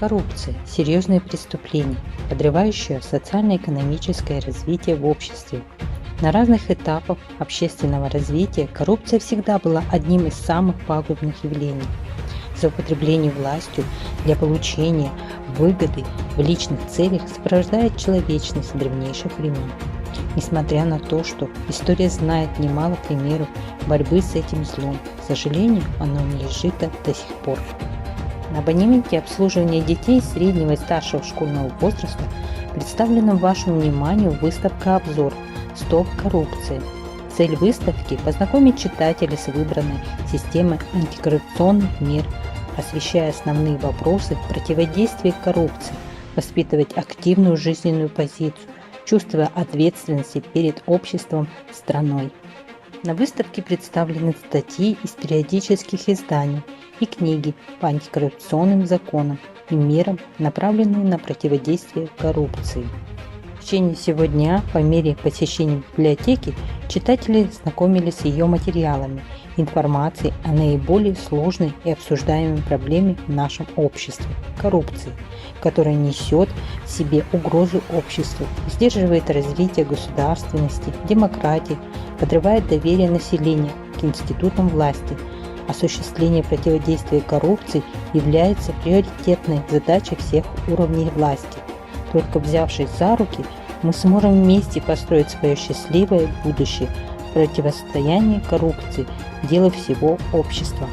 Коррупция – серьезное преступление, подрывающее социально-экономическое развитие в обществе. На разных этапах общественного развития коррупция всегда была одним из самых пагубных явлений. Злоупотребление властью для получения выгоды в личных целях сопровождает человечность с древнейших времен. Несмотря на то, что история знает немало примеров борьбы с этим злом, к сожалению, оно не изжито до сих пор. На абонементе обслуживания детей среднего и старшего школьного возраста представлена вашему вниманию выставка-обзор «Стоп коррупции». Цель выставки – познакомить читателей с выбранной системой антикоррупционных мер, освещая основные вопросы противодействия коррупции, воспитывать активную жизненную позицию, чувство ответственности перед обществом, страной. На выставке представлены статьи из периодических изданий и книги по антикоррупционным законам и мерам, направленные на противодействие коррупции. В течение всего дня, по мере посещения библиотеки, читатели знакомились с ее материалами, информацией о наиболее сложной и обсуждаемой проблеме в нашем обществе – коррупции, которая несет в себе угрозу обществу, сдерживает развитие государственности, демократии, подрывает доверие населения к институтам власти. Осуществление противодействия коррупции является приоритетной задачей всех уровней власти. Только взявшись за руки, мы сможем вместе построить свое счастливое будущее в противостоянии коррупции, дело всего общества.